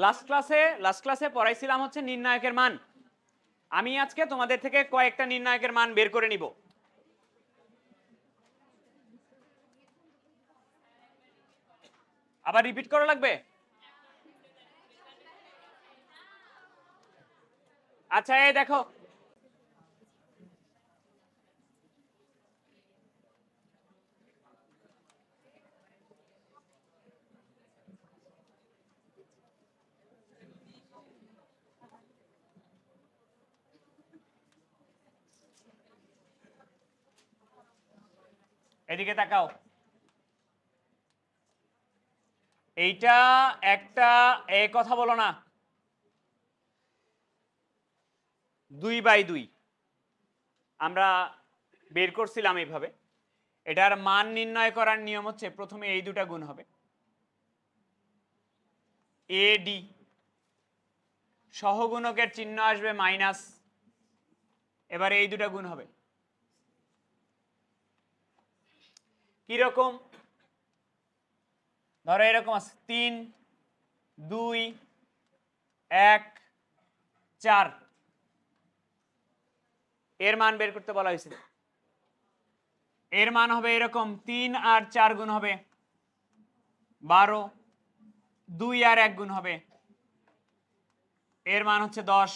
Last ক্লাসে পড়াইছিলাম হচ্ছে নির্ণায়কের মান। আমি আজকে তোমাদের থেকে কয়েকটা নির্ণায়কের মান বের করে নিব। আবার রিপিট করা লাগবে? আচ্ছা, এই দেখো, এদিকে তাকাও। এইটা একটা, এই কথা বলো না, 2/2 আমরা বের করছিলাম এইভাবে। এটার মান নির্ণয় করার নিয়ম হচ্ছে প্রথমে এই দুটা গুণ হবে, AD, সহগুণকের চিহ্ন আসবে মাইনাস, এবার এই দুটা গুণ হবে। কিরকম? ধরো এরকম আছে 3, 2, 1, 4, এর মান বের করতে বলা হয়েছিল। এর মান হবে এরকম, 3 আর 4 গুণ হবে 12, 2 আর 1 গুণ হবে, এর মান হচ্ছে 10।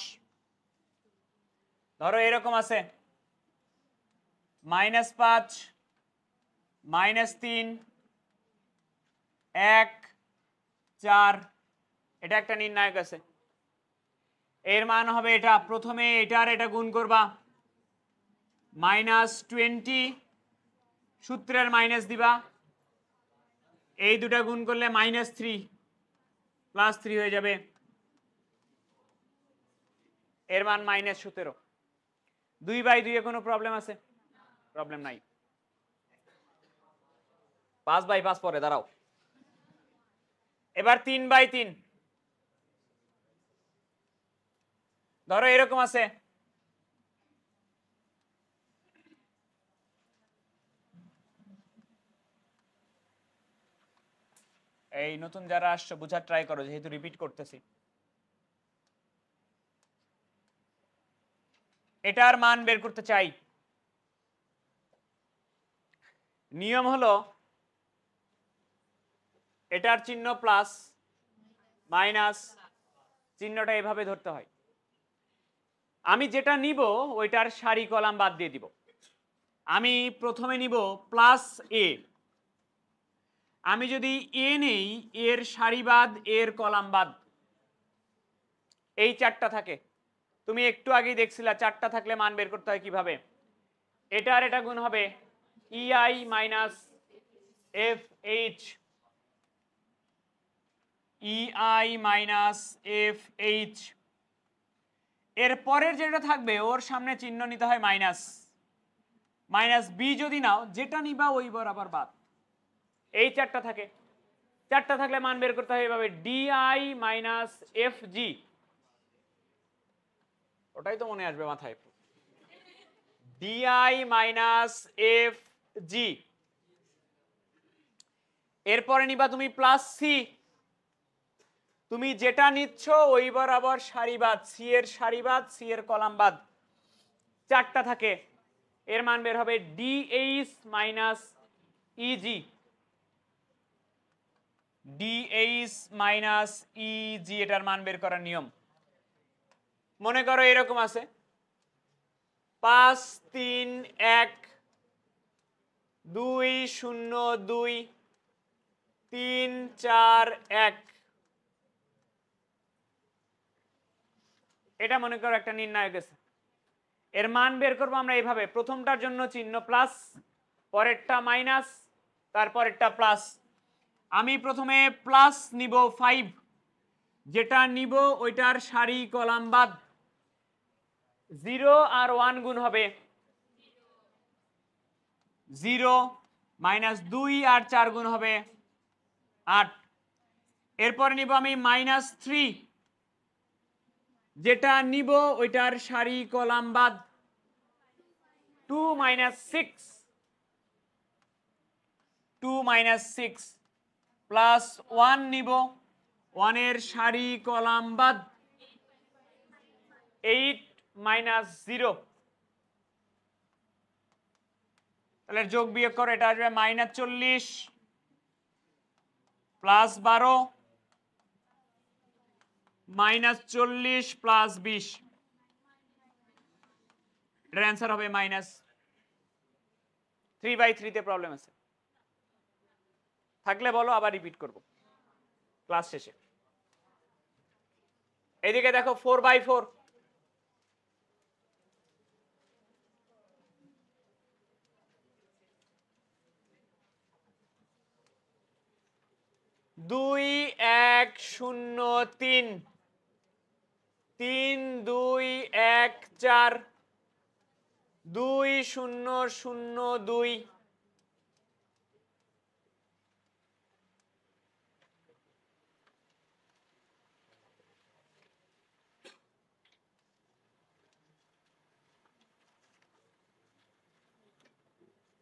ধরো এরকম আছে -5, -3, 1, 4, এটা একটা নির্ণায়ক আছে। এর মান হবে এটা, প্রথমে এটার এটা গুণ করবা, -20, সূত্রের মাইনাস দিবা, এই দুটা গুণ করলে -3, +3 হয়ে যাবে, এর মান -17। 2/2 কোনো প্রবলেম আছে? প্রবলেম নাই। 5/5 পরে দাঁড়াও। এবার 3/3, ধরো এরকম আছে এই নতুন যারা আসছে বোঝার ট্রাই করো, যেহেতু রিপিট করতেছি। এটার মান বের করতে চাই। নিয়ম হলো এটার চিহ্ন প্লাস, মাইনাস, চিহ্নটা এভাবে ধরতে হয়। আমি যেটা নিব ওইটার সারি কলাম বাদ দিয়ে দিব। আমি প্রথমে নিব +A। আমি যদি A নেই, এর সারি বাদ, এর কলাম বাদ, এই 4টা থাকে। তুমি একটু আগেই দেখছিলা 4টা থাকলে মান বের করতে হয় কিভাবে। এটার এটা গুণ হবে EI - FH, EI - FH। এর পরের যেটা থাকবে ওর সামনে চিহ্ন নিতে হয় মাইনাস, -B যদি নাও, যেটা নিবা ওই বরাবর বাদ। এই 4টা থাকে, 4টা থাকলে মান বের করতে হয় এভাবে, DI - FG। ওটাই তো মনে আসবে মাথায়, DI - FG। এরপরে নিবা তুমি +C, তুমি যেটা নিচ্ছ ওই বরাবর সারি বাদ, C এর সারি বাদ, C এর কলাম বাদ, 4টা থাকে, এর মান বের হবে DH - EG, DH - EG, এটার মান বের করার নিয়ম। মনে করো এরকম আছে 5, 3, 1, 2, 0, 2, 3, 4, 1। এটা মনে করো একটা নির্ণায়ক আছে। এর মান বের করবো আমরা এইভাবে, প্রথমটার জন্য চিহ্ন প্লাস, পরেরটা মাইনাস, তারপরেরটা প্লাস। আমি প্রথমে প্লাস নিব 5, যেটা নিব ওইটার সারি কলাম বাদ, 0 আর 1 গুণ হবে 0, -2 আর 4 গুণ হবে 8। এরপরে নিব আমি -3, যেটা নিব ওইটার সারি কলাম বাদ, 2 - 6, 2 - 6, +1 নিব, 1 এর সারি কলাম বাদ 8 মাইনাস 0, তাহলে যোগ বিয়োগ করো, এটা আসবে মাইনাস 40 প্লাস 12 মাইনাস 40 প্লাস 20, এটার অ্যান্সার হবে মাইনাস 3/3 তে প্রবলেম আছে থাকলে বলো, আবার রিপিট করব ক্লাস শেষে। এদিকে দেখো 4/4, দুই 1 0 3 3 2 1 4 2 0 0 2,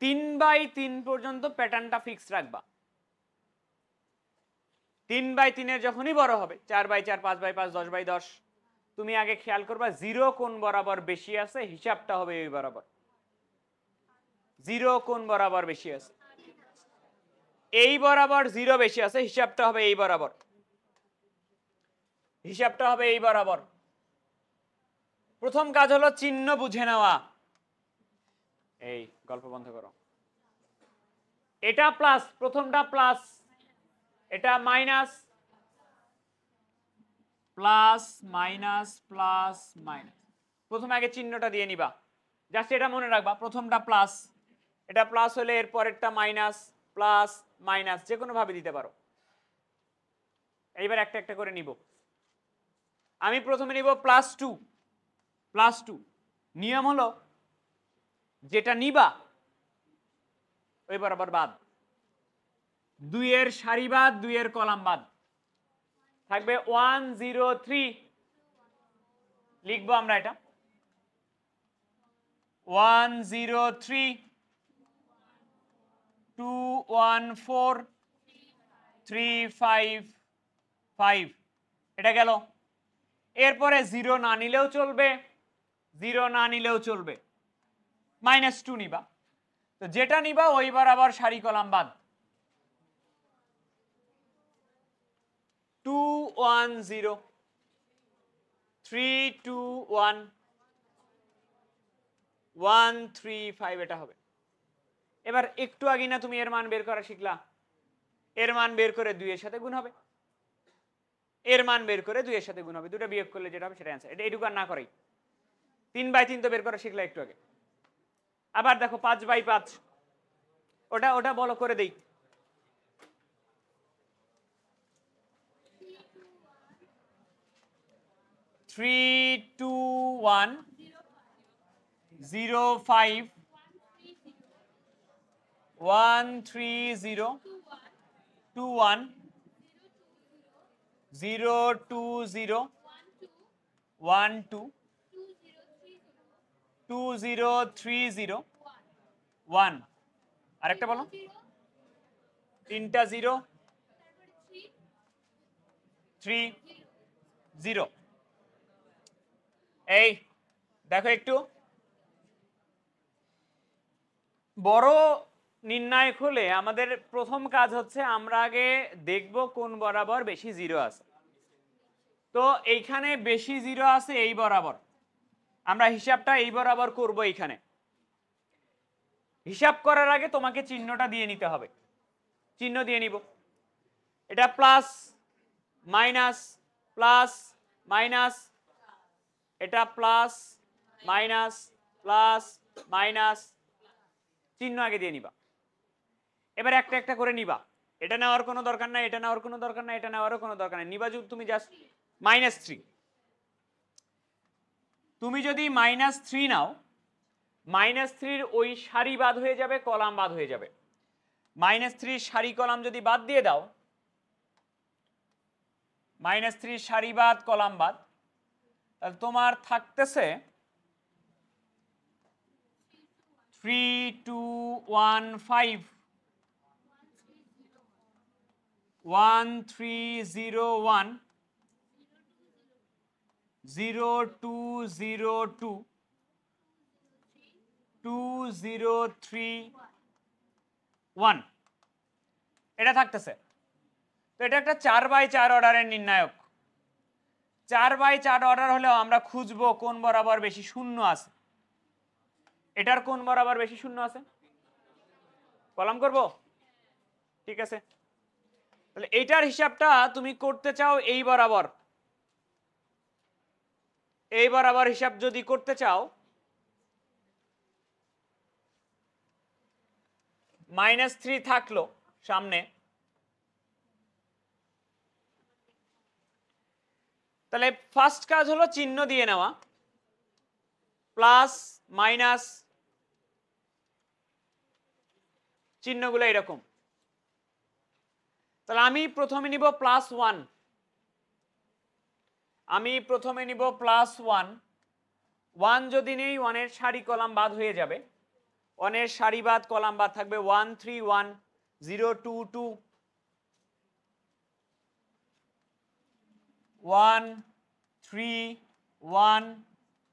তিন বাই তিন পর্যন্ত প্যাটার্নটা ফিক্স রাখবা। 3/3 যখনই বড় হবে 4/4 5/5 10/10, তুমি আগে খেয়াল করবা জিরো কোন বরাবর বেশি আছে, হিসাবটা হবে এই বরাবর। জিরো কোন বরাবর বেশি আছে, এই বরাবর জিরো বেশি আছে, হিসাবটা হবে এই বরাবর, হিসাবটা হবে এই বরাবর। প্রথম কাজ হলো চিহ্ন বুঝে নেওয়া। এই গল্প বন্ধ করো। এটা প্লাস, প্রথমটা প্লাস, এটা minus, plus minus plus minus. প্রথমে আগে চিহ্নটা দিয়ে নিবা, জাস্ট এটা মনে রাখবা, প্রথমটা প্লাস, এটা প্লাস হলে এর পরেরটা মাইনাস, প্লাস মাইনাস যে কোনো ভাবে দিতে পারো। এইবার একটা একটা করে নিব। আমি প্রথমে নিব +2, +2। নিয়ম হলো যেটা নিবা ওই বরাবর বাদ, 2 এর সারি বাদ 2 এর কলাম বাদ, থাকবে 1 0 3। লিখবো আমরা এটা 1 0 3 2 1 4 3 5 5, এটা গেল। এরপরে 0 না নিলেও চলবে, 0 না নিলেও চলবে, -2 নিবা। তো যেটা নিবা ওই বরাবর সারি কলাম বাদ। 2 1 0 3 2 1 1 3 5, এটা হবে। এবার একটু আগে না তুমি এর মান বের করা শিখলা, এর মান বের করে 2 এর সাথে গুণ হবে, এর মান বের করে 2 এর সাথে গুণ হবে, দুটো বিয়োগ করলে যেটা হবে সেটা অ্যান্সার। এটা এটুকু আর না করেই 3/3 তো বের করা শিখলা একটু আগে। আবার দেখো 5/5, ওটা ওটা বলো করে দেই। 3 2 1 0 5 1 3 0 2 1 0 2 0 1 2 2 0 3 0 1, আরেকটা বলো, তিনটা 0 3 0। এই দেখো একটু বড় নির্ণায়ক হলে আমাদের প্রথম কাজ হচ্ছে আমরা আগে দেখব কোন বরাবর বেশি 0 আছে। তো এইখানে বেশি 0 আছে এই বরাবর, আমরা হিসাবটা এই বরাবর করব। এইখানে হিসাব করার আগে তোমাকে চিহ্নটা দিয়ে নিতে হবে, চিহ্ন দিয়ে নিব। এটা প্লাস মাইনাস প্লাস মাইনাস, এটা প্লাস মাইনাস প্লাস মাইনাস, চিহ্ন আগে দিয়ে নিবা। এবার একটা একটা করে নিবা, এটা নেওয়ার কোনো দরকার নাই, এটা নেওয়ার কোনো দরকার নাই, এটা নেওয়ারও কোনো দরকার নাই, নিবা তুমি জাস্ট -3। তুমি যদি -3 নাও, -3 ওই সারি বাদ হয়ে যাবে, কলাম বাদ হয়ে যাবে। -3 সারি কলাম যদি বাদ দিয়ে দাও, -3 সারি বাদ কলাম বাদ, তাহলে তোমার থাকতেছে 3 2 1 5 1301 0202 2031 এটা থাকতেছে। তো এটা একটা 4x4 অর্ডারের নির্ণায়ক। 4x4 অর্ডার হলেও আমরা খুঁজবো কোন বরাবর বেশি শূন্য আছে। এটার কোন বরাবর বেশি শূন্য আছে, কলাম করব, ঠিক আছে। তাহলে এইটার হিসাবটা তুমি করতে চাও এই বরাবর, এই বরাবর হিসাব যদি করতে চাও, -3 থাকলো সামনে, তাহলে ফার্স্ট কাজ হলো চিহ্ন দিয়ে নেওয়া, প্লাস মাইনাস চিহ্নগুলো এরকম। তাহলে আমি প্রথমে নিব +1, আমি প্রথমে নিব +1, 1 যদি নেই 1 এর সারি কলাম বাদ হয়ে যাবে, 1 এর সারি বাদ কলাম বাদ থাকবে 131 022 131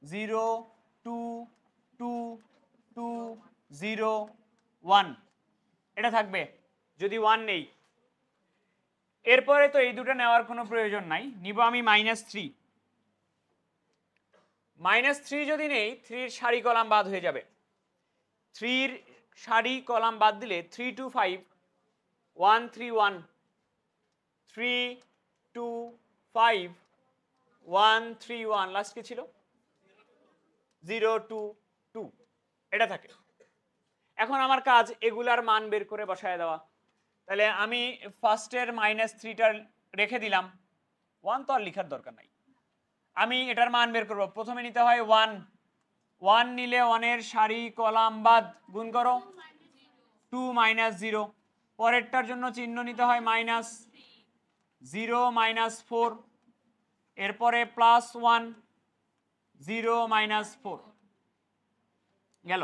02201 এটা থাকবে যদি 1 নেই। এরপরে তো এই দুটো নেওয়ার কোনো প্রয়োজন নাই, নিব আমি -3, -3 যদি নেই 3 এর সারি কলাম বাদ হয়ে যাবে, 3 এর সারি কলাম বাদ দিলে 325 131 325 131 লাস্ট কি ছিল 022 এটা থাকে। এখন আমার কাজ এগুলার মান বের করে বসায় দেওয়া। তাহলে আমি ফার্স্টের -3টা রেখে দিলাম, 1 তো আর লেখার দরকার নাই, আমি এটার মান বের করব। প্রথমে নিতে হয় 1, 1 নিলে 1 এর সারি কলাম বাদ গুণ করো 2 -0, পরেরটার জন্য চিহ্ন নিতে হয় -0 -4, এরপরে +1 0 -4 গেল,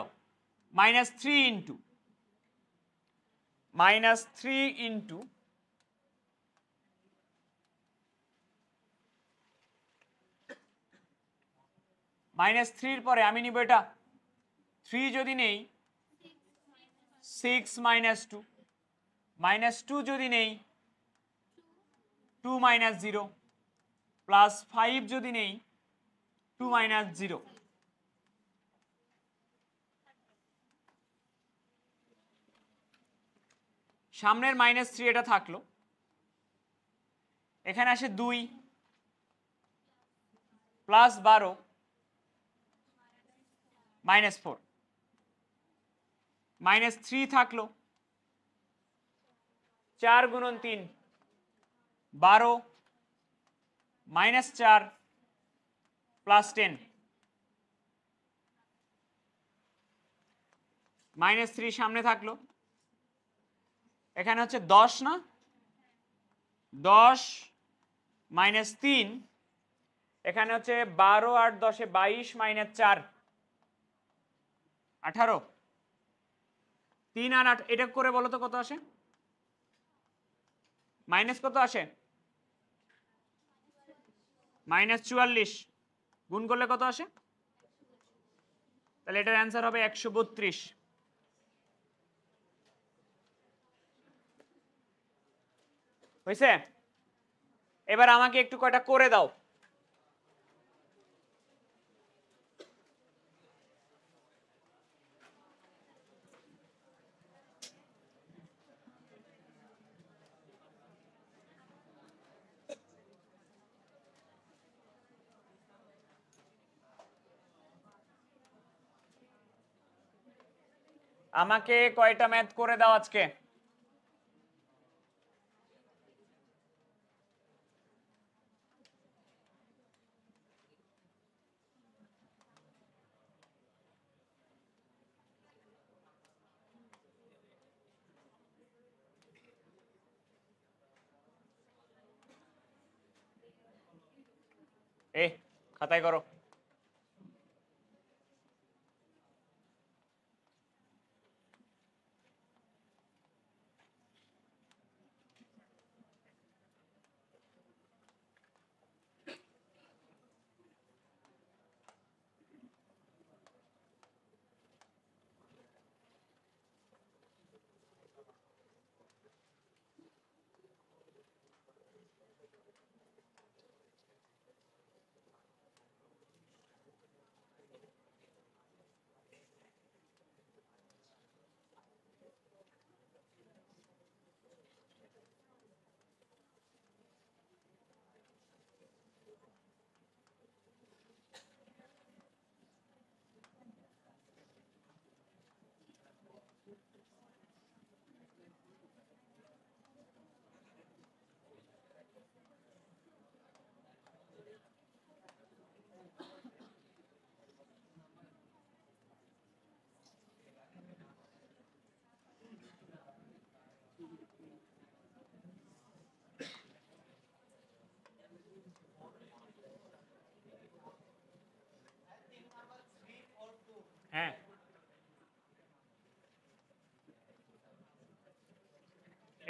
-3 ইন্টু -3 পরে আমি নিব এটা 3 যদি নেই 6 -2, -2 যদি নেই 2 -0, +5 যদি নেই 2 -0, সামনের -3 এটা থাকলো, এখানে আসে 2 +12 -4, -3 থাকলো, 4 × 3 12 -4 +10 -3 সামনে থাকলো, এখানে হচ্ছে 10 না, 10 -3, এখানে হচ্ছে 12 আর 10 এ 22 -4 18, 3 আর 8 এটা করে বলো তো কত আসে, মাইনাস কত আসে -44, গুণ করলে কত আসে, তাহলে এটার অ্যান্সার হবে 132। হয়েছে? এবার আমাকে একটু কয়টা করে দাও। আমাকে কয়টা ম্যাথ করে দাও আজকে। খাতায় করো।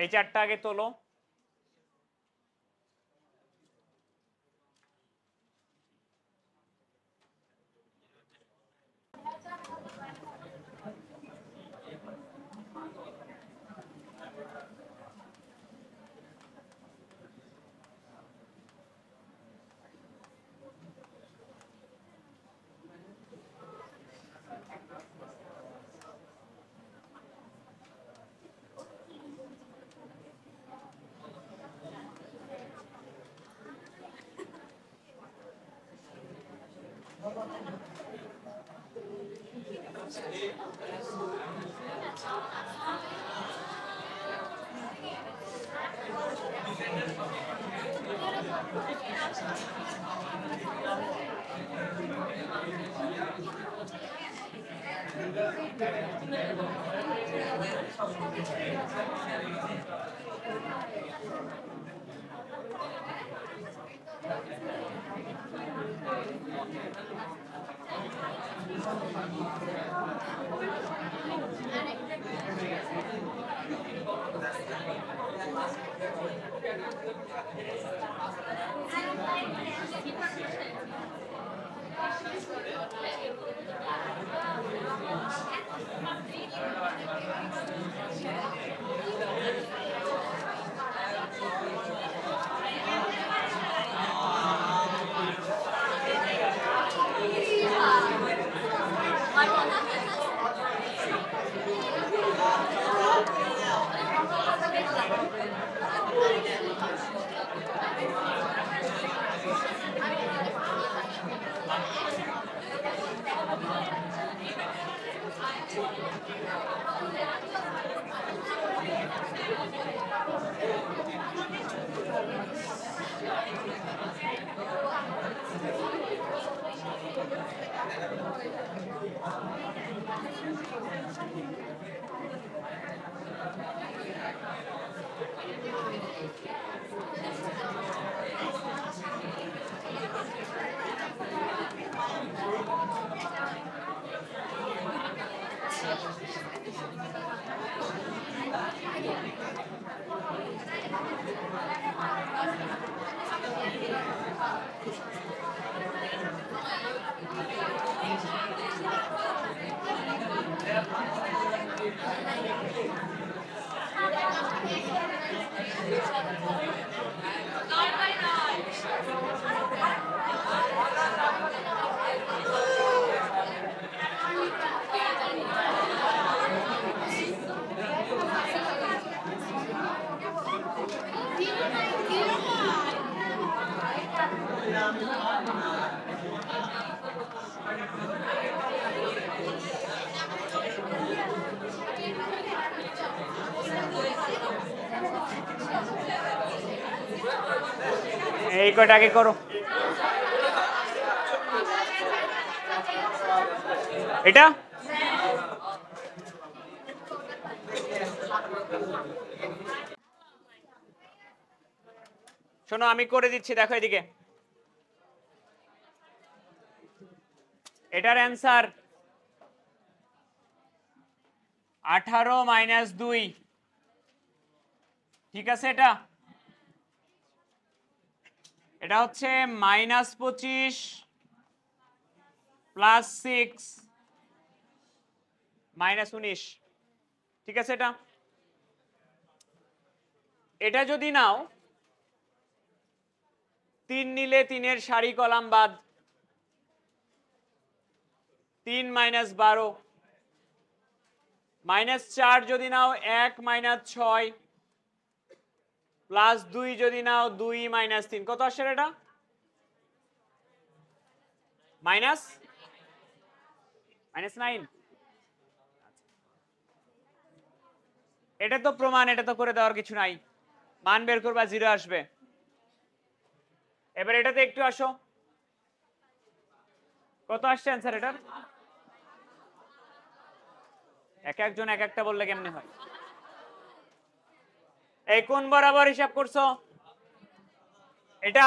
এই চারটা আগে তোলো। এই কয়টা আগে করো। এটা শোনো আমি করে দিচ্ছি, দেখো এদিকে। এটার অ্যান্সার 18 মাইনাস 2, ঠিক আছে। এটা হচ্ছে -25 প্লাস 6 -19, ঠিক আছে। এটা যদি নাও 3 নিলে 3-এর সারি কলাম বাদ, 3 মাইনাস 12, -4 যদি নাও 1 মাইনাস 6 প্লাস 2 যদি নাও 2 মাইনাস 3, কত আসছে এটা? -9। এটা তো প্রমাণ, এটা তো করে দেওয়ার কিছু নাই, মান বের করবা 0 আসবে। এবার এটাতে একটু আসো, কত আসছে অ্যান্সার এটার? একজন এক একটা বললে কেমনে হয়? এই কোন বরাবর হিসাব করছো? এটা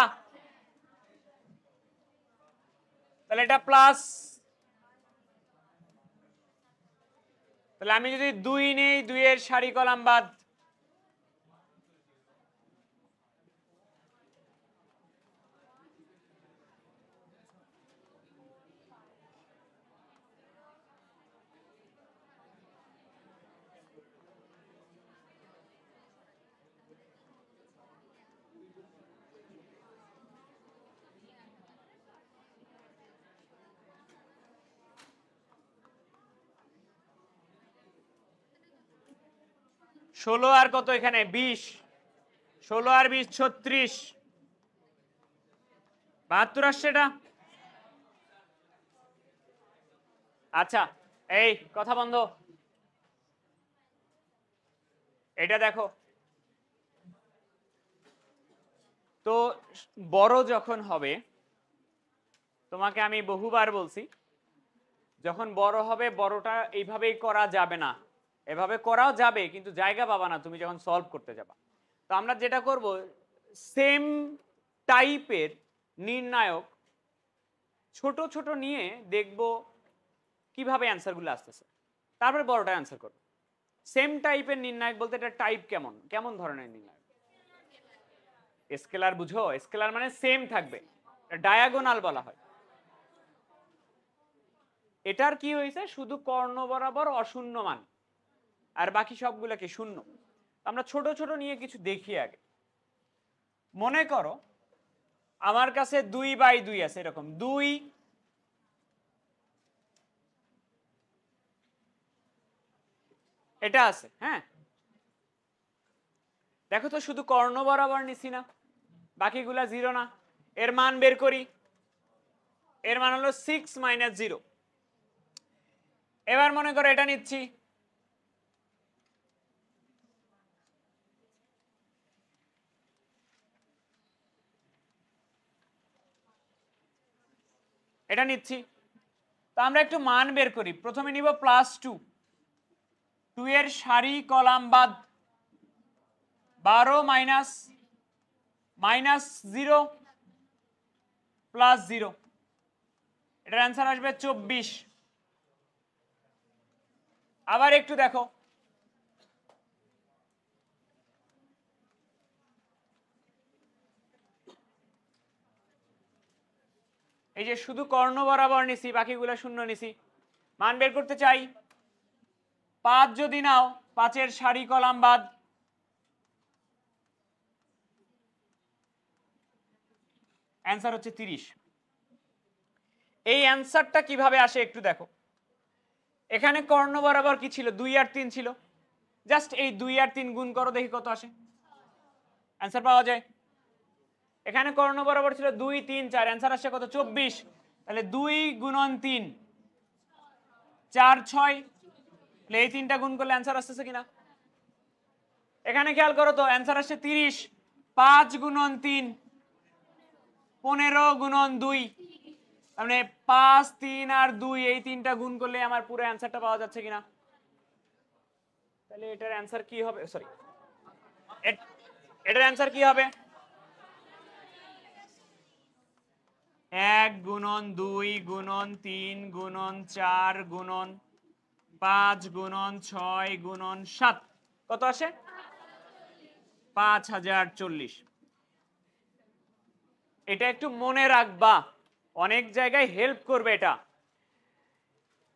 তাহলে এটা প্লাস, তাহলে আমি যদি 2 নেই 2-এর সারি কলাম বাদ, 16 আর কত এখানে 20, 16 আর 20 36, 72 আসছে এটা। আচ্ছা এই কথা বন্ধ, এটা দেখো তো বড় যখন হবে, তোমাকে আমি বহুবার বলছি যখন বড় হবে বড়টা এইভাবেই করা যাবে না, এভাবে করাও যাবে কিন্তু জায়গা পাবা না তুমি যখন সলভ করতে যাবা। তো আমরা যেটা করব, সেম টাইপের নির্ণায়ক ছোট ছোট নিয়ে দেখব কিভাবে অ্যান্সারগুলো আসতেছে, তারপরে বড়টা অ্যান্সার করব। সেম টাইপের নির্ণায়ক বলতে এটা টাইপ কেমন, কেমন ধরনের নির্ণায়ক? স্কেলার বুঝো, স্কেলার মানে সেম থাকবে, ডায়াগোনাল বলা হয়। এটার কি হয়েছে, শুধু কর্ণ বরাবর অশূন্য মান আর বাকি সবগুলো কি শূন্য। আমরা ছোট ছোট নিয়ে কিছু দেখি আগে। মনে করো আমার কাছে 2/2 আছে, এরকম 2, এটা আছে। হ্যাঁ দেখো তো শুধু কর্ণ বরাবর নিছি না, বাকিগুলা 0 না। এর মান বের করি, এর মান হলো 6 - 0। এবার মনে করো এটা নিচ্ছি, এটা নিচ্ছি। তো আমরা একটু মান বের করি, প্রথমে নিব +2, 2 এর সারি কলাম বাদ, 12 -0 +0, এটার অ্যান্সার আসবে 24। আবার একটু দেখো, এই যে শুধু কর্ণ বরাবর নিছি, বাকিগুলো শূন্য নিছি, মান বের করতে চাই। 5 যদি নাও, 5 এর সারি কলাম বাদ, অ্যান্সার হচ্ছে 30। এই অ্যান্সারটা কিভাবে আসে একটু দেখো, এখানে কর্ণ বরাবর কি ছিল, 2 আর 3 ছিল, জাস্ট এই 2 আর 3 গুণ করো, দেখি কত আসে, অ্যান্সার পাওয়া যায়। এখানে কর্ণ বরাবর ছিল 2 3 4, অ্যান্সার আসছে কত, 24। তাহলে 2 × 3 4 6, তাহলে এই তিনটা গুণ করলে অ্যান্সার আসতেছে কিনা। এখানে খেয়াল করো তো, অ্যান্সার আসছে 30। 5 × 3 15 × 2, মানে 5 3 আর 2, এই তিনটা গুণ করলে আমার পুরো অ্যান্সারটা পাওয়া যাচ্ছে কিনা। তাহলে এটার অ্যান্সার কি হবে, সরি এটার অ্যান্সার কি হবে, 1 × 2 × 3 × 4 × 5 × 6 × 7, কত আসে, 5040। এটা একটু মনে রাখবা, অনেক জায়গায় হেল্প করবে এটা।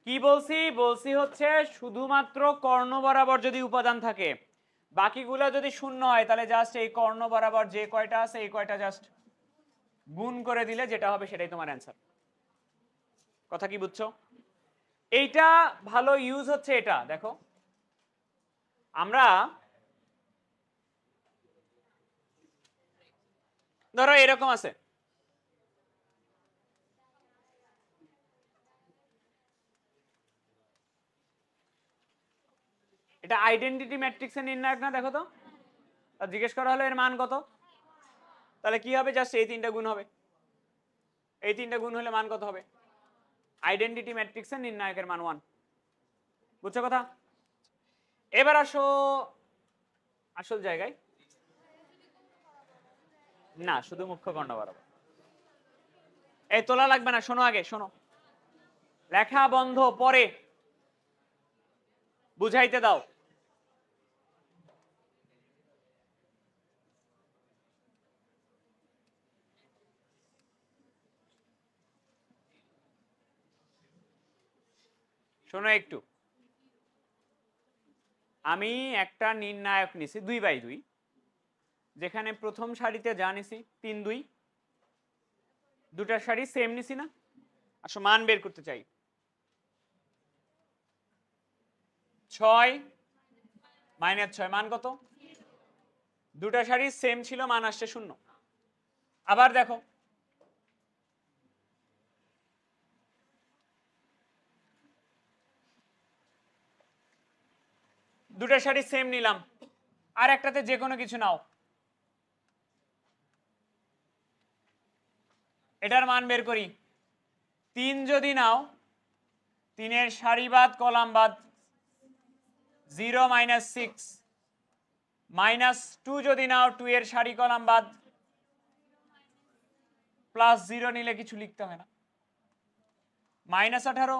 কি বলছি, বলছি হচ্ছে শুধুমাত্র কর্ণ বরাবর যদি উপাদান থাকে, বাকিগুলো যদি শূন্য হয়, তাহলে জাস্ট এই কর্ণ বরাবর যে কয়টা আছে এই কয়টা জাস্ট গুণ করে দিলে যেটা হবে সেটাই তোমার অ্যান্সার। কথা কি বুঝছো? এইটা ভালো ইউজ হচ্ছে, এটা দেখো আমরা ধরো এরকম আছে, এটা আইডেন্টিটি ম্যাট্রিক্সের নির্ণায়ক না, দেখো তো, আর জিজ্ঞেস করা হলো এর মান কত, তাহলে কি হবে, জাস্ট এই তিনটা গুণ হবে, এই তিনটা গুণ হলে মান কত হবে, আইডেন্টিটি ম্যাট্রিক্সের নির্ণায়কের মান 1। বুঝছো কথা? এবার আসো আসল জায়গায়, না শুধু মুখ্য কর্ণ বরাবর, এই তোলা লাগবে না, শোনো আগে শোনো, লেখা বন্ধ, পরে বুঝাইতে দাও। শোনো একটু, আমি একটা নির্ণায়ক নিছি 2/2, যেখানে প্রথম সারিতে যা নিছি 3 2, দুটার সারি সেম নিছি না, আসো মান বের করতে চাই। 6 -6 মান কত? দুটা সারি সেম ছিল, মান আসছে 0। আবার দেখো দুটা সারি সেম নিলাম, আর একটাতে যে কোনো কিছু নাও, এটার মান বের করি। 3 যদি নাও, 3-এর সারি বাদ কলাম বাদ, 0 -6, -2 যদি নাও, 2-এর সারি কলাম বাদ, +0 নিলে কিছু লিখতে হয় না, -18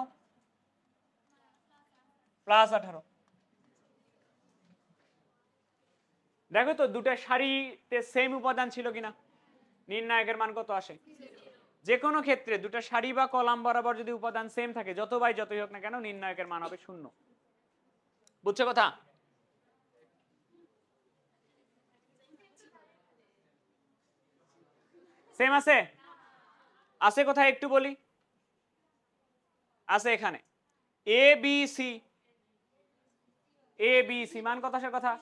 +18। দেখো তো দুটা সারিতে সেম উপাদান ছিল কিনা, নির্ণায়কের মান কত আসে? যে কোনো ক্ষেত্রে দুটা সারি বা কলাম বরাবর যদি উপাদান সেম থাকে, যত বাই যতই হোক না কেন, নির্ণায়কের মান হবে 0। বুঝছো কথা? সেম আছে? আছে কোথায় একটু বলি? আছে এখানে A B C, A B C মান কত আসার কথা?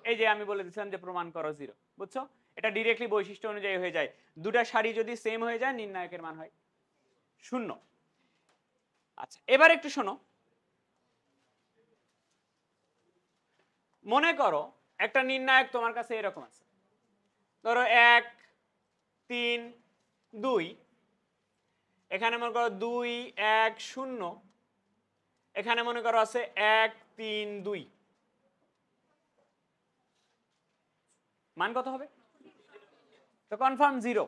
এই যে আমি বলে দিচ্ছিলাম যে প্রমাণ করো 0। বুঝছো? এটা ডিরেক্টলি বৈশিষ্ট্য অনুযায়ী হয়ে যায়, দুটা সারি যদি সেম হয়ে যায় নির্ণায়কের মান হয় 0। আচ্ছা, এবার একটু শোনো। মনে করো একটা নির্ণায়ক তোমার কাছে এরকম আছে, ধরো 1 3 2, এখানে মনে করো 2 1 0, এখানে মনে করো আছে 1 3 2, মান কত হবে? তো কনফার্ম 0।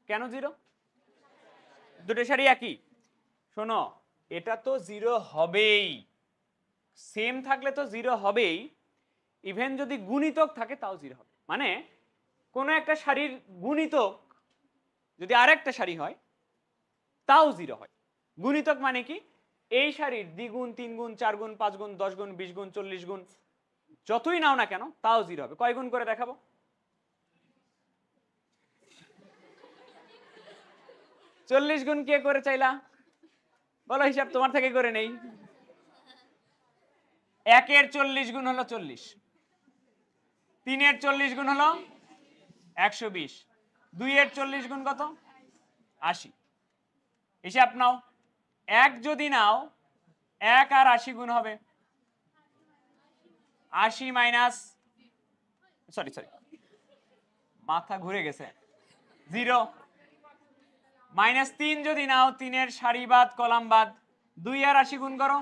কেন 0? দুটো সারি একই। শোনো, এটা তো 0 হবেই, সেম থাকলে তো 0 হবেই, ইভেন যদি গুণিতক থাকে তাও 0 হবে। মানে কোনো একটা সারির গুণিতক যদি আরেকটা সারি হয় তাও 0 হয়। গুণিতক মানে কি? এই সারির দ্বিগুণ, 3 গুণ, 4 গুণ, 5 গুণ, 10 গুণ, 20 গুণ, 40 গুণ, যতই নাও না কেন তাও 0 হবে। কয় গুণ করে দেখাবো? 40 গুণ কে করে চাইলা? বলো, হিসাব তোমার থেকে করে নেই। 1-এর 40 গুণ হলো 40, 3-এর 40 গুণ হলো 120, 2-এর 40 গুণ কত? 80। হিসাব নাও, 1 যদি নাও, 1 আর 80 গুণ হবে 80 মাইনাস, সরি মাথা ঘুরে গেছে, 0। -3 যদি নাও, 3-এর সারি বাদ কলাম বাদ, 2 আর 80 গুণ করো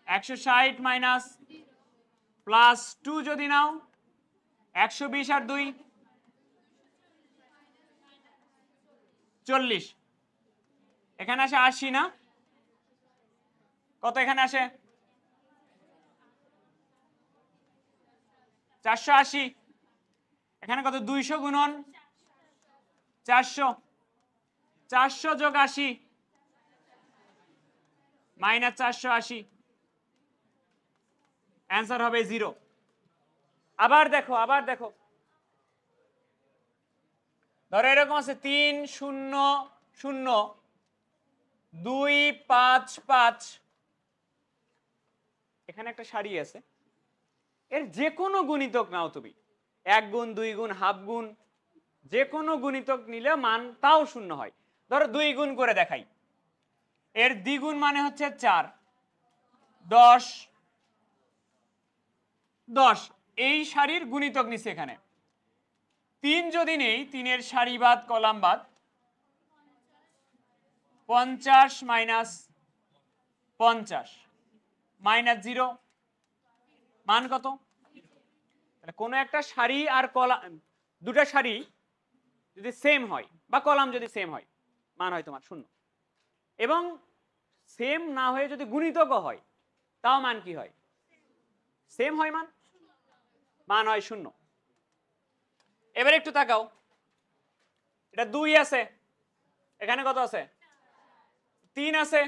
160 মাইনাস, +2 যদি নাও 120 আর 2 40, এখানে আসে 80 না? কত এখানে আসে? 480। এখানে কত? 200 গুণন 400, 400 যোগ 80 -480, অ্যান্সার হবে 0। আবার দেখো ধরো এরকম আছে 3 0 0 2 5 5, এখানে একটা সারি আছে, এর যে কোনো গুণিতক নাও তুমি, 1 গুণ 2 গুণ হাফ গুণ, যে কোনো গুণিতক নিলে মান তাও 0 হয়। ধরো 2 গুণ করে দেখাই, এর দ্বিগুণ মানে হচ্ছে 4, 10 10, এই সারির গুণিতক নিচ্ছে এখানে। 3 যদি নেই, 3-এর সারি বাদ কলাম বাদ, 50 মাইনাস 50 -0, মান কত? তাহলে কোনো একটা সারি আর কলাম, দুটা সারি যদি সেম হয় বা কলাম যদি সেম হয়, মান হয় তোমার 0। এবং সেম না হয়ে যদি গুণিতকও হয় তাও মান কি হয়? সেম হয়, মান হয় 0। এবার একটু তাকাও, এটা 2 আছে, এখানে কত আছে? 3 আছে,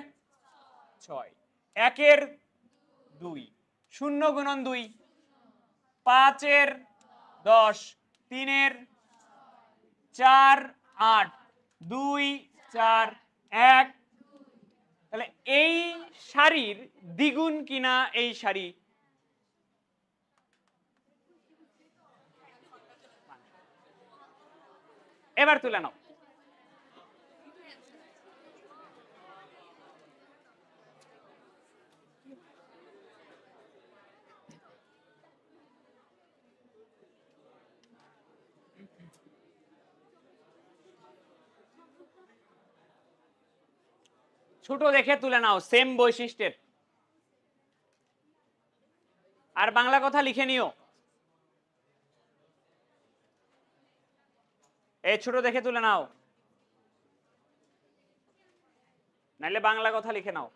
6, 1-এর 2, 0 গুণন 2, 5-এর 10, 3-এর 4 8, 2 4 1। তাহলে এই সারির দ্বিগুণ কিনা এই সারি? এবার তুলে নাও। ছোট দেখে তুলে নাও, সেম বৈশিষ্ট্যের। আর বাংলা কথা লিখে নিও। এই ছোট দেখে তুলে নাও, নাইলে বাংলা কথা লিখে নাও।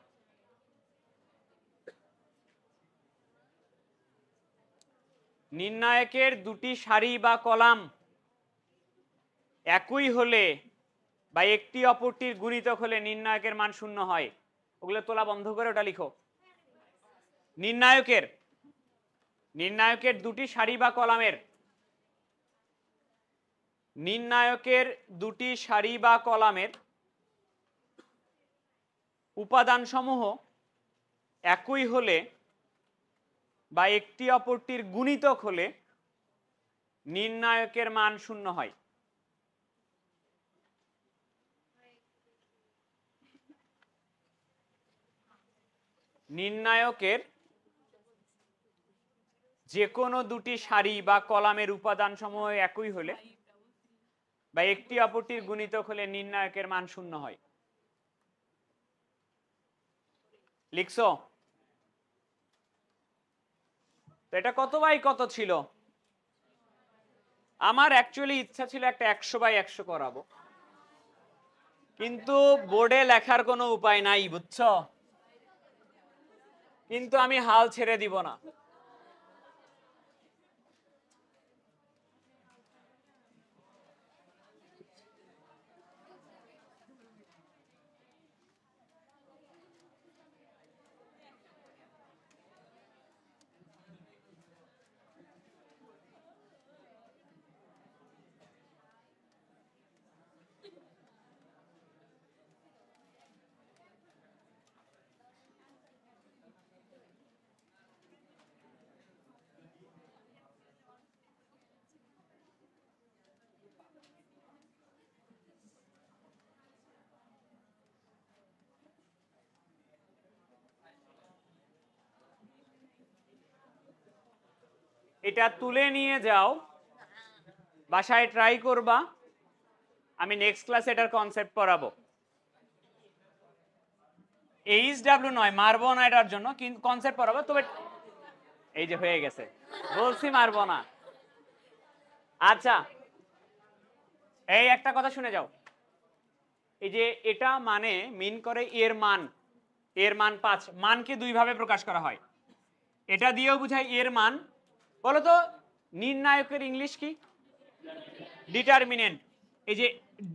নির্ণায়কের দুটি সারি বা কলাম একই হলে বা একটি অপরটির গুণিতক হলে নির্ণায়কের মান শূন্য হয়। ওগুলো তোলা বন্ধ করে ওটা লিখো। নির্ণায়কের দুটি সারি বা কলামের, নির্ণায়কের দুটি সারি বা কলামের উপাদান সমূহ একই হলে বা একটি অপরটির গুণিতক হলে নির্ণায়কের মান শূন্য হয়। নির্ণায়কের যে কোনো দুটি সারি বা কলামের উপাদান সমূহ একই হলে বা একটি অপরটির গুণিতক হলে নির্ণায়কের মান শূন্য হয়। লিখছো? তো এটা কত বাই কত ছিল? আমার অ্যাকচুয়ালি ইচ্ছা ছিল একটা 100/100 করাবো, কিন্তু বোর্ডে লেখার কোনো উপায় নাই, বুঝছো? কিন্তু আমি হাল ছেড়ে দিব না। এটা তুলে নিয়ে যাও, বাসায় ট্রাই করবা। আমি নেক্সট ক্লাসে এটার কনসেপ্ট পড়াবো। এইচডব্লিউ নয়, মারবো না এটার জন্য, কিন্তু কনসেপ্ট পড়াবো। তবে এই যে হয়ে গেছে, বলছি মারবো না। আচ্ছা, এই একটা কথা শুনে যাও। এই যে এটা মানে মিন করে এর মান, এর মান 5। মানকে দুই ভাবে প্রকাশ করা হয়, এটা দিয়েও বুঝায় এর মান। বলো তো নির্ণায়কের ইংলিশ কি? ডিটারমিনেন্ট। এই যে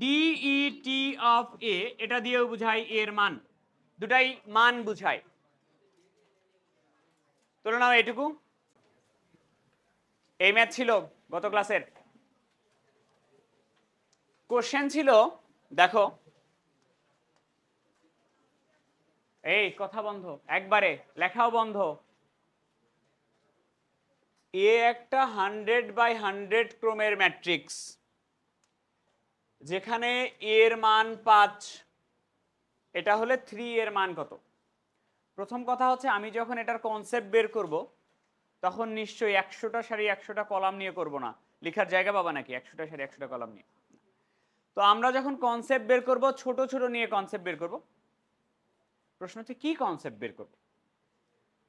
ডিইটি অফ এ, এটা দিয়েও বুঝায় এর মান। দুটাই মান বুঝায়। তুলে নাও এটুকু। এই ম্যাথ ছিল গত ক্লাসের। কোশ্চেন ছিল, দেখো, এই কথা বন্ধ, একবারে লেখাও বন্ধ। এ একটা 100/100 ক্রমের ম্যাট্রিক্স, যেখানে এর মান 5। এটা হলে 3 এর মান কত? প্রথম কথা হচ্ছে, আমি যখন এটার কনসেপ্ট বের করব তখন নিশ্চয়ই 100টা সারি 100টা কলাম নিয়ে করব না। লেখার জায়গা পাবা নাকি 100টা সারি 100টা কলাম নিয়ে? তো আমরা যখন কনসেপ্ট বের করব, ছোট ছোট নিয়ে কনসেপ্ট বের করব। প্রশ্ন হচ্ছে কি কনসেপ্ট বের করব?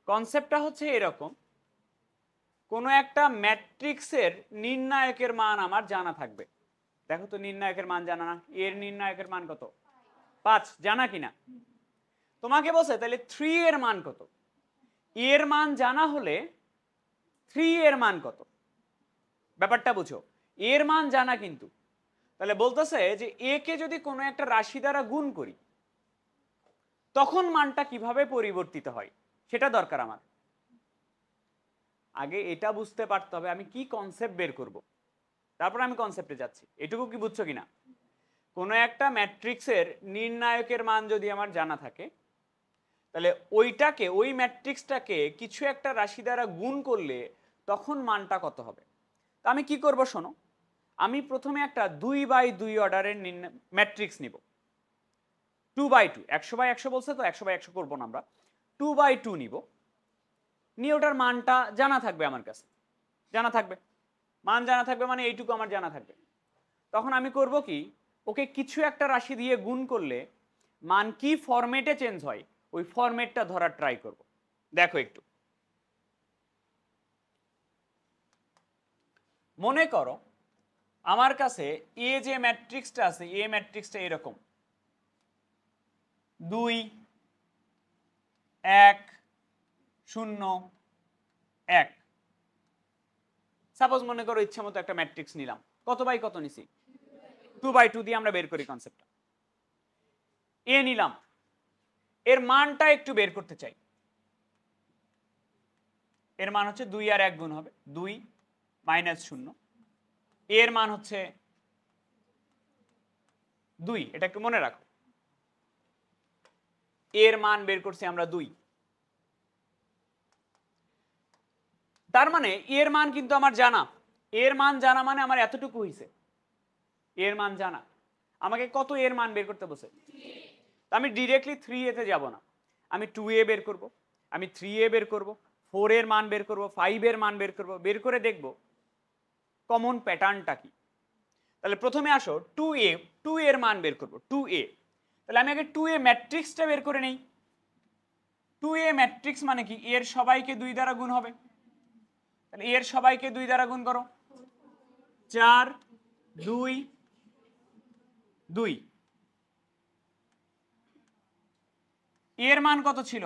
কনসেপ্টটা হচ্ছে এরকম, কোনো একটা ম্যাট্রিক্সের নির্ণায়কের মান আমার জানা থাকবে। দেখো তো নির্ণায়কের মান জানা না? এর নির্ণায়কের মান কত? 5, জানা কিনা? তোমাকে বলছে তাহলে 3 এর মান কত? এর মান জানা হলে 3 এর মান কত? ব্যাপারটা বুঝো, এর মান জানা, কিন্তু তাহলে বলতেছে যে এ কে যদি কোনো একটা রাশি দ্বারা গুণ করি তখন মানটা কিভাবে পরিবর্তিত হয় সেটা দরকার আমার। আগে এটা বুঝতে পারতে হবে আমি কি কনসেপ্ট বের করব, তারপর আমি কনসেপ্টে যাচ্ছি। এটুকু কি বুঝছো কিনা? কোনো একটা ম্যাট্রিক্সের নির্ণায়কের মান যদি আমার জানা থাকে, তাহলে ওইটাকে, ওই ম্যাট্রিক্সটাকে কিছু একটা রাশি দ্বারা গুণ করলে তখন মানটা কত হবে। তো আমি কি করব শোনো, আমি প্রথমে একটা 2x2 অর্ডারের ম্যাট্রিক্স নিব 2x2 100x100 বলছে তো 100x100 করবো না আমরা 2x2 নিব নিয়ে ওটার মানটা জানা থাকবে আমার কাছে জানা থাকবে মান জানা থাকবে মানে এইটুকু আমার জানা থাকবে তখন আমি করব কি ওকে কিছু একটা রাশি দিয়ে গুণ করলে মান কি ফরম্যাটে চেঞ্জ হয় ওই ফরম্যাটটা ধরার ট্রাই করব দেখো একটু মনে করো আমার কাছে এ যে ম্যাট্রিক্সটা আছে এ ম্যাট্রিক্সটা এরকম 2 1 0 1 সাপোজ মনে করো ইচ্ছা মতো একটা ম্যাট্রিক্স নিলাম কত বাই কত নিছি 2x2 দিয়ে আমরা বের করি কনসেপ্টটা এ নিলাম এর মানটা একটু বের করতে চাই এর মান হচ্ছে 2 আর 1 গুণ হবে 2 -0 এর মান হচ্ছে 2 এটা একটু মনে রাখো এর মান বের করছি আমরা 2 তার মানে এর মান কিন্তু আমার জানা এর মান জানা মানে আমার এতটুকু হইছে এর মান জানা আমাকে কত এর মান বের করতে বসে আমি ডিরেক্টলি 3a তে যাব না আমি 2a বের করব আমি 3a বের করব 4 এর মান বের করব 5 এর মান বের করব বের করে দেখব কমন প্যাটার্নটা কি তাহলে প্রথমে আসো 2 এর মান বের করব 2a তাহলে আমি আগে 2a ম্যাট্রিক্সটা বের করে নেই 2a ম্যাট্রিক্স মানে কি এর সবাইকে 2 দ্বারা গুণ হবে তাহলে এর সবাইকে 2 দ্বারা গুণ করো 4 2 2 এর মান কত ছিল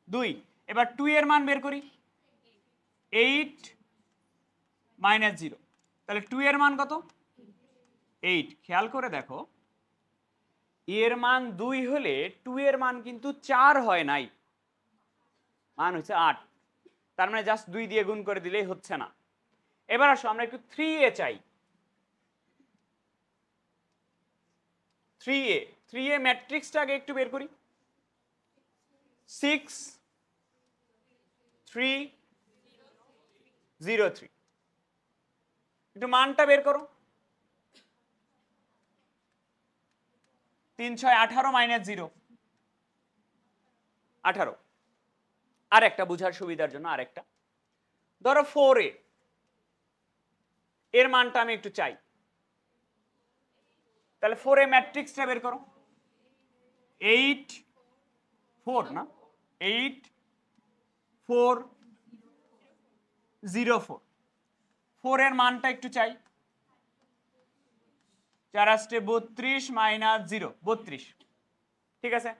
2 এবার 2 এর মান বের করি 8 - 0 তাহলে 2 এর মান কত 8 খেয়াল করে দেখো এর মান 2 হলে 2 এর মান কিন্তু 4 হয় নাই মান হচ্ছে 8 তার মানে জাস্ট 2 দিয়ে গুণ করে দিলেই হচ্ছে না এবার আসো আমরা একটু 3a চাই 3a ম্যাট্রিক্সটাকে একটু বের করি 6 3 0 3 একটু মানটা বের করো 3 6 18 - 0 18 আর একটা বুঝার সুবিধার জন্য আরেকটা ধরো 4a এর মানটা আমি একটু চাই তাহলে 4a ম্যাট্রিক্সটা বের করো 8 4 না 8 4 0 4 4 এর মানটা একটু চাই 4 আসছে 32 - 0 32 ঠিক আছে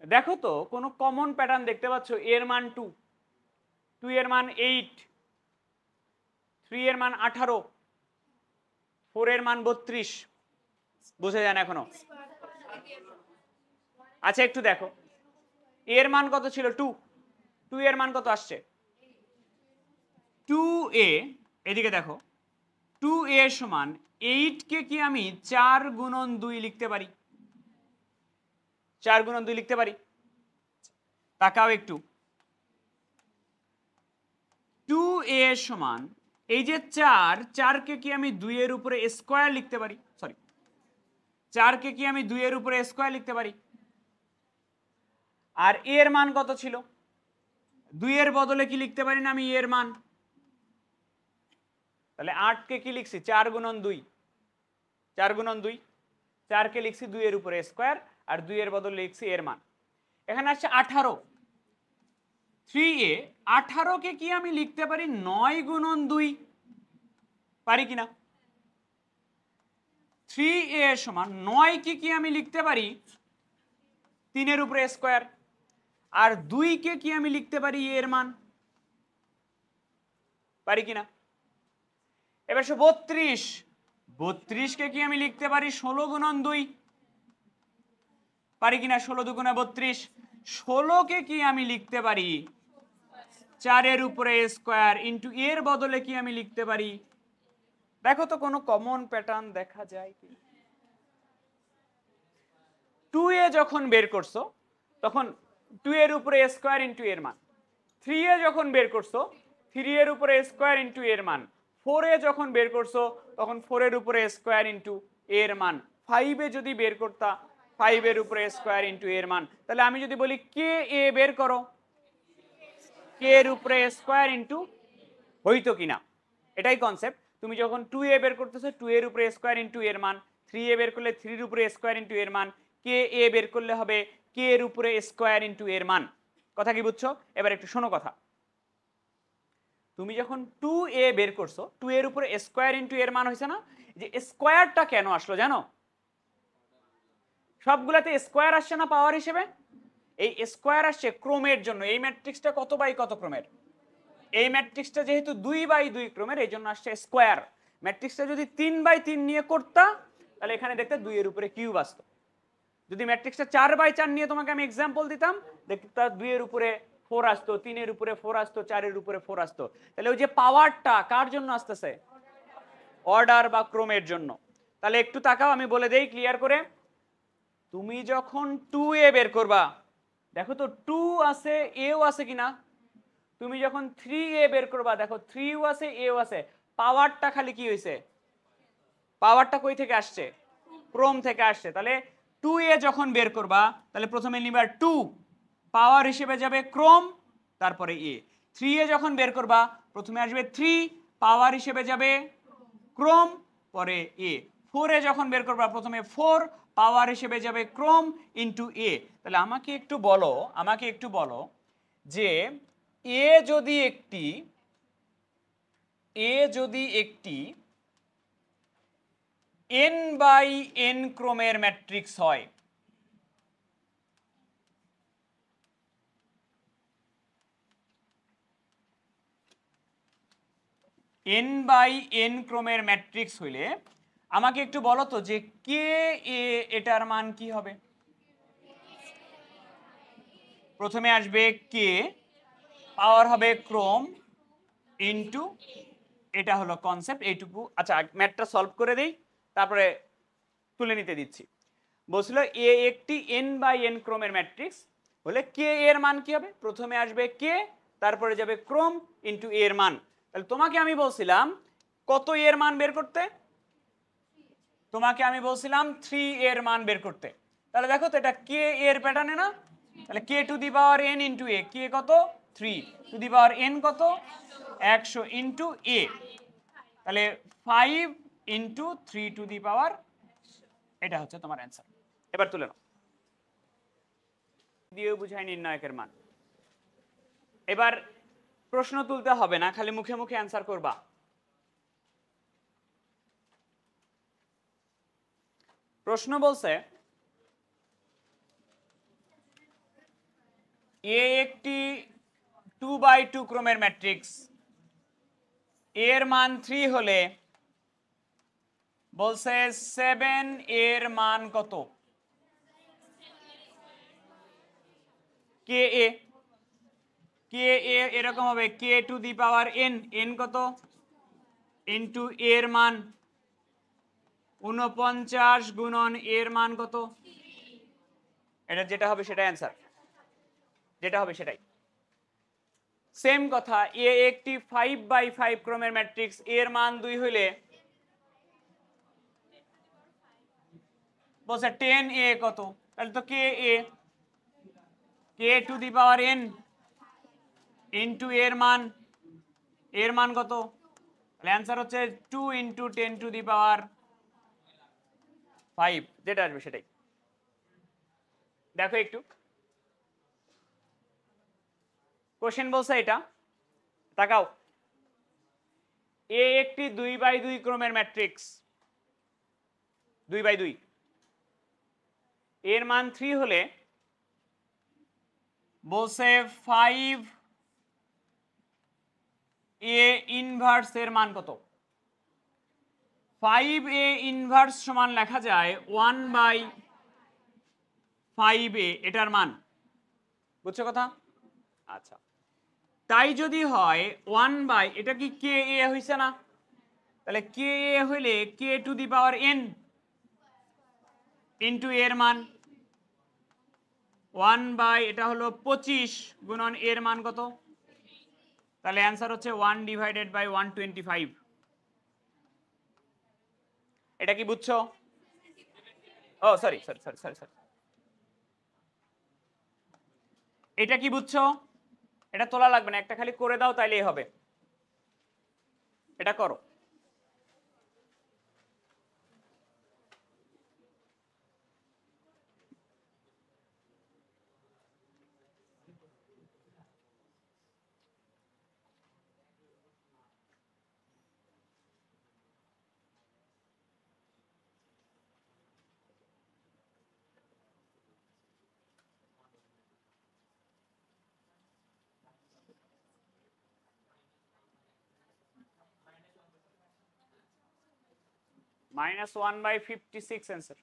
দেখো তো কোনো কমন প্যাটার্ন দেখতে পাচ্ছ এর মান 2 2 এর মান 8 3 এর মান 18 4 এর মান 32 বুঝে যান এখনো আচ্ছা একটু দেখো এর মান কত ছিল 2 2 এর মান কত আসছে 2a এদিকে দেখো 2a সমান 8 কে কি আমি 4 গুণন 2 লিখতে পারি 4 গুণন 2 লিখতে পারি তাকাও একটু 2a সমান এই যে 4 কে কি আমি 2 এর উপরে স্কয়ার লিখতে পারি সরি 4 কে কি আমি 2 এর উপরে স্কয়ার লিখতে পারি আর এর মান কত ছিল 2 এর বদলে কি লিখতে পারি না আমি এর মান তাহলে 8 কে কি লিখছি 4 গুণন 2 4 গুণন 2 4 কে লিখছি 2 এর উপরে স্কয়ার আর 2 এর বদলে লিখছি এর মান এখানে আসছে 18 3a 18 কে কি আমি লিখতে পারি 9 গুণন 2 পারি কিনা 3a সমান 9 কে কি আমি লিখতে পারি 3 এর উপরে স্কয়ার আর 2 কে কি আমি লিখতে পারি এর মান পারি কিনা এবার 32 32 কে কি আমি লিখতে পারি 16 গুণন 2 পারি কিনা 16 2 32 16 কে কি আমি লিখতে পারি 4 এর উপরে স্কয়ার ইনটু এর বদলে কি আমি লিখতে পারি দেখো তো কোনো কমন প্যাটার্ন দেখা যায় কি 2a যখন বের করছো তখন 2 এর উপরে স্কয়ার ইনটু এর মান 3a যখন বের করছো 3 এর উপরে স্কয়ার ইনটু এর মান 4 এ যখন বের করছো তখন 4 এর উপরে স্কোয়ার ইন্টু এর মান, 5 এ যদি বের করতা 5 এর উপরে স্কোয়ার ইন্টু এর মান, তাহলে আমি যদি বলি কে এ বের করো, কে এর উপরে স্কোয়ার ইন্টু, হইতো কিনা? এটাই কনসেপ্ট। তুমি যখন 2 এ বের করতেছো 2 এর উপরে স্কোয়ার ইন্টু এর মান, 3 এ বের করলে 3 এর উপরে স্কোয়ার ইন্টু এর মান, কে এ বের করলে হবে কে এর উপরে স্কোয়ার ইন্টু এর মান। কথা কি বুঝছো? এবার একটু শোনো কথা। তুমি যখন 2 এ বের করছো 2 এর উপরে স্কোয়ার ইন্টু এর মান হয়েছে না, যে স্কোয়ারটা কেন আসলো জানো? সবগুলাতে স্কোয়ার আসছে না পাওয়ার হিসেবে? এই স্কোয়ার আসছে ক্রমের জন্য। এই ম্যাট্রিক্সটা কত বাই কত ক্রমের? এই ম্যাট্রিক্সটা যেহেতু 2 বাই 2 ক্রমের, এই জন্য আসছে স্কোয়ার। ম্যাট্রিক্সটা যদি 3 বাই 3 নিয়ে করতা তাহলে এখানে দেখতে 2 এর উপরে কিউব আসতো। যদি ম্যাট্রিক্সটা 4 বাই 4 নিয়ে তোমাকে আমি এক্সাম্পল দিতাম, দেখতে 2 এর উপরে 4 আসতো, 3 এর উপরে 4 আসতো, 4 এর উপরে 4 আসতো। তাহলে ওই যে পাওয়ারটা কার জন্য আসতেছে? অর্ডার বা ক্রমের জন্য। তাহলে একটু তাকাও, আমি বলে দেই ক্লিয়ার করে। তুমি যখন 2 এ বের করবা, দেখো তো 2 আছে, এও আছে কিনা? তুমি যখন 3 এ বের করবা, দেখো 3 আছে, এও আছে। পাওয়ারটা খালি কি হয়েছে? পাওয়ারটা কই থেকে আসছে? ক্রম থেকে আসছে। তাহলে 2 এ যখন বের করবা তাহলে প্রথমে নিবা 2, পাওয়ার হিসেবে যাবে ক্রম, তারপরে এ। 3 এ যখন বের করবা প্রথমে আসবে 3, পাওয়ার হিসেবে যাবে ক্রম, পরে এ। 4 এ যখন বের করবা প্রথমে 4, পাওয়ার হিসেবে যাবে ক্রম ইন্টু এ। তাহলে আমাকে একটু বলো যে এ যদি একটি n বাই n ক্রমের ম্যাট্রিক্স হয়, n বাই n ক্রমের ম্যাট্রিক্স হইলে আমাকে একটু বলো তো যে কে এ এটার মান কি হবে? প্রথমে আসবে কে, পাওয়ার হবে ক্রম ইন্টু, এটা হলো কনসেপ্ট এইটুকু। আচ্ছা ম্যাথটা সলভ করে দেই, তারপরে তুলে নিতে দিচ্ছি। বলছিল এ একটি n বাই n ক্রমের ম্যাট্রিক্স হলে কে এর মান কি হবে? প্রথমে আসবে কে, তারপরে যাবে ক্রম ইন্টু এর মান। তাহলে তোমাকে আমি বলছিলাম কত এর মান বের করতে? তোমাকে আমি বলছিলাম 3 এর মান বের করতে। তাহলে দেখো তো এটা কে এর প্যাটার্নে না? তাহলে K to the power n into a, K কত? 3, টু দি পাওয়ার n কত? 100 ইন্টু এ। তাহলে 5 ইন্টু 3 টু দি পাওয়ার, এটা হচ্ছে তোমার অ্যান্সার। এবার তুলে নাও, দিয়েও বুঝাই নির্ণায়কের মান। এবার প্রশ্ন তুলতে হবে না, খালি মুখে মুখে অ্যান্সার করবা। প্রশ্ন বলছে এ একটি 2 বাই 2 ক্রমের ম্যাট্রিক্স, এর মান 3 হলে বলছে 7 এর মান কত? কে এ, এরকম হবে K to the power n, n কত? ইন্টু এর মান 49 গুণন এর মান কত? এটা যেটা হবে সেটা অ্যান্সার, যেটা হবে সেটাই। সেম কথা, এ একটি 5 বাই 5 ক্রমের ম্যাট্রিক্স, এর মান 2 হইলে বলছে 10 এ কত? তাহলে তো K a, K to the power n into এর মান কত? তাহলে অ্যান্সার হচ্ছে 2 ইন্টু 10 টু দি পাওয়ার 5, যেটা আসবে সেটাই। দেখো একটু কোশ্চেন বলছে এটা, তাকাও। এ একটি 2 বাই 2 ক্রমের ম্যাট্রিক্স, 2 বাই 2, এর মান 3 হলে বলছে 5 এ ইনভার্স এর মান কত? 5 এ ইনভার্স সমান লেখা যায় 1/5 এ এটার মান, বুঝছো কথা? আচ্ছা, তাই যদি হয় 1 বাই, এটা কি কে এ হইছে না? তাহলে কে এ হইলে K to the power n into এর মান 1 বাই, এটা হলো 25 গুণন এর মান কত? তাহলে অ্যান্সার হচ্ছে 1 ডিভাইডেড বাই 125। এটা কি বুঝছো? ও sorry sorry sorry sorry sorry, এটা কি বুঝছো? এটা তোলা লাগবে না, একটা খালি করে দাও তাইলেই হবে। এটা করো। -1/56 অ্যান্সার।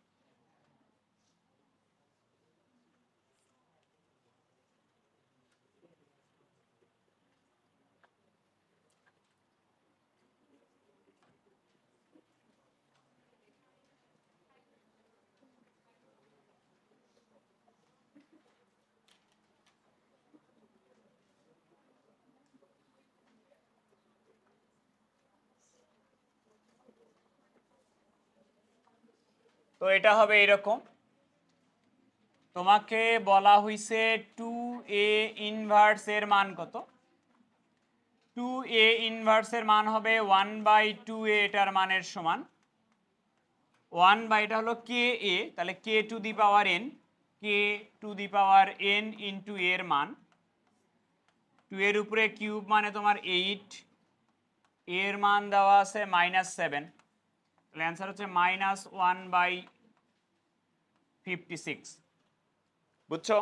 তো এটা হবে এরকম, তোমাকে বলা হইছে 2a ইনভার্স এর মান কত? 2a ইনভার্স এর মান হবে 1/2a, এটার মানের সমান 1 এটা হলো কে এ, তাহলে K to the power n, K to the power n into এর মান 2 এর উপরে কিউব মানে তোমার 8, এর মান দেওয়া আছে -7, তাহলে অ্যান্সার হচ্ছে -1/56। বুঝছো?